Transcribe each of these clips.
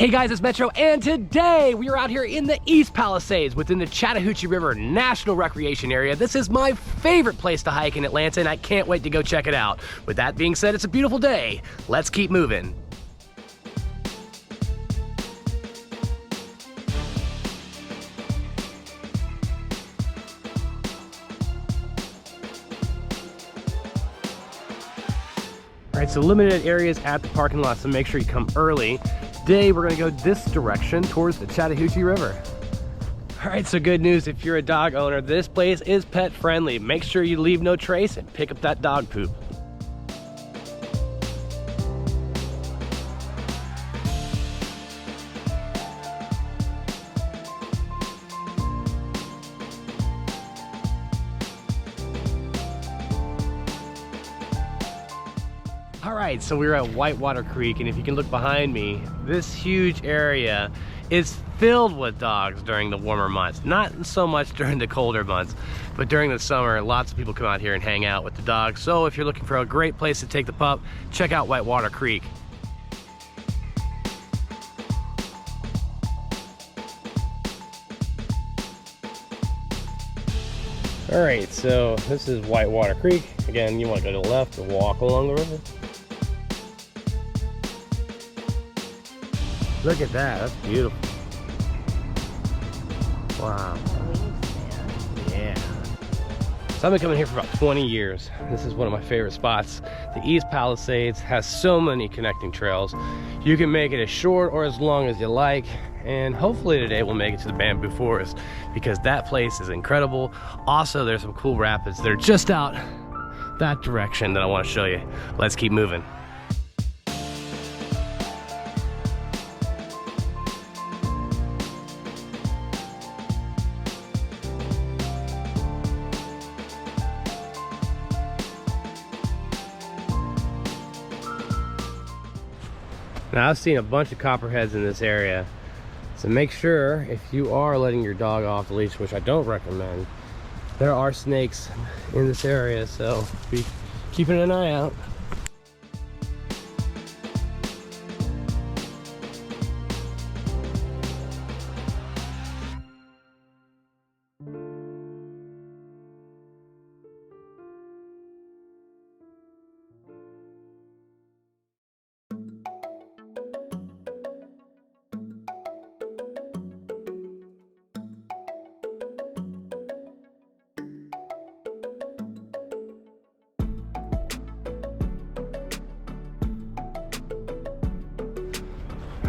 Hey guys, it's Metro, and today we are out here in the East Palisades within the Chattahoochee River National Recreation Area. This is my favorite place to hike in Atlanta, and I can't wait to go check it out. With that being said, it's a beautiful day. Let's keep moving. All right, so limited areas at the parking lot, so make sure you come early. Today we're gonna go this direction towards the Chattahoochee River. All right, so good news if you're a dog owner, this place is pet friendly. Make sure you leave no trace and pick up that dog poop. All right, so we're at Whitewater Creek, and if you can look behind me, this huge area is filled with dogs during the warmer months. Not so much during the colder months, but during the summer, lots of people come out here and hang out with the dogs. So if you're looking for a great place to take the pup, check out Whitewater Creek. All right, so this is Whitewater Creek. Again, you want to go to the left and walk along the river. Look at that, that's beautiful. Wow. Yeah. So I've been coming here for about 20 years. This is one of my favorite spots. The East Palisades has so many connecting trails. You can make it as short or as long as you like. And hopefully today we'll make it to the bamboo forest because that place is incredible. Also, there's some cool rapids that are just out that direction that I want to show you. Let's keep moving. Now I've seen a bunch of copperheads in this area, so make sure if you are letting your dog off the leash, which I don't recommend, there are snakes in this area, so be keeping an eye out.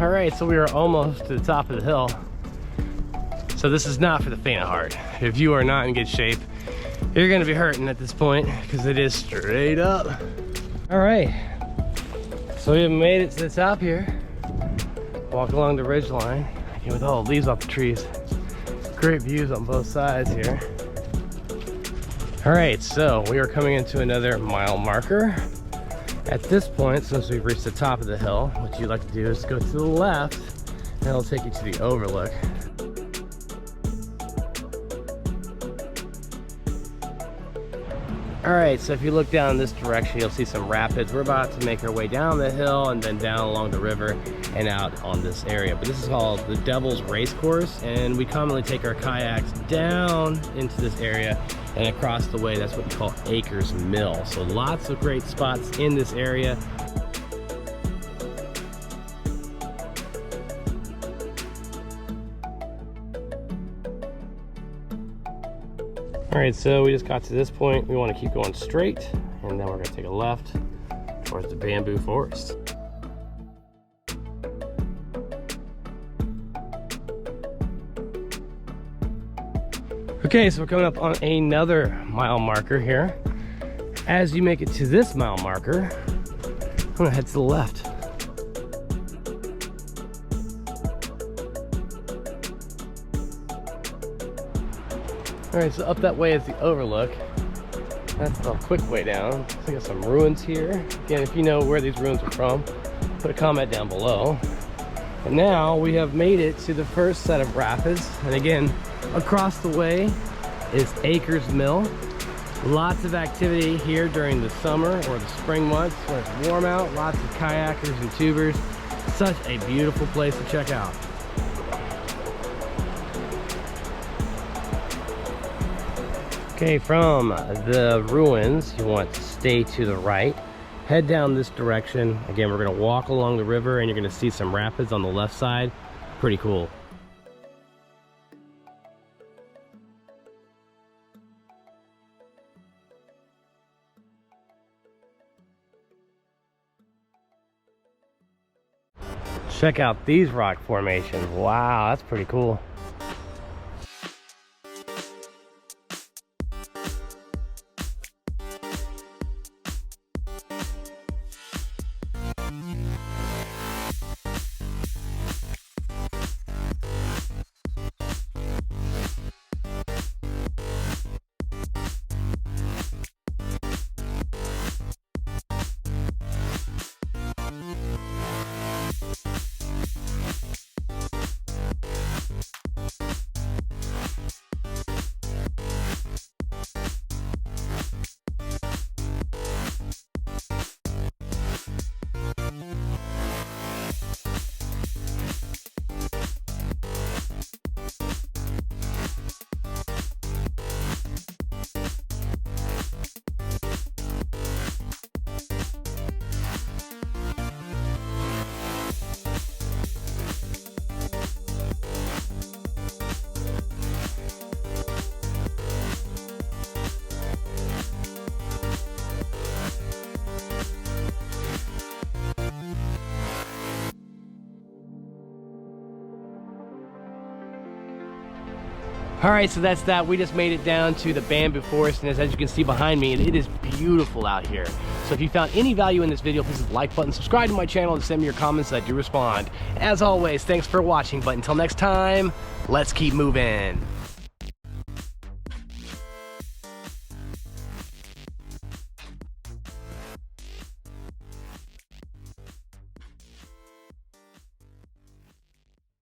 All right, so we are almost to the top of the hill. So this is not for the faint of heart. If you are not in good shape, you're gonna be hurting at this point because it is straight up. All right, so we have made it to the top here. Walk along the ridge line with all the leaves off the trees. Great views on both sides here. All right, so we are coming into another mile marker. At this point, since we've reached the top of the hill, what you'd like to do is go to the left, and it'll take you to the overlook. All right, so if you look down this direction, you'll see some rapids. We're about to make our way down the hill and then down along the river and out on this area. But this is called the Devil's Race Course, and we commonly take our kayaks down into this area and across the way. That's what we call Acres Mill. So lots of great spots in this area. All right, so we just got to this point. We want to keep going straight, and then we're going to take a left towards the bamboo forest. Okay, so we're coming up on another mile marker here. As you make it to this mile marker, I'm gonna head to the left. All right, so up that way is the overlook. That's a quick way down. So we got some ruins here. Again, if you know where these ruins are from, put a comment down below. And now we have made it to the first set of rapids. And again, across the way is Acres Mill. Lots of activity here during the summer or the spring months when it's warm out. Lots of kayakers and tubers Such a beautiful place to check out. Okay, from the ruins, you want to stay to the right. Head down this direction. Again, we're gonna walk along the river and you're gonna see some rapids on the left side. Pretty cool. Check out these rock formations. Wow, that's pretty cool. All right, so that's that. We just made it down to the bamboo forest, and as you can see behind me, it is beautiful out here. So if you found any value in this video, please hit the like button, subscribe to my channel, and send me your comments. I do respond. As always, thanks for watching, but until next time, let's keep moving.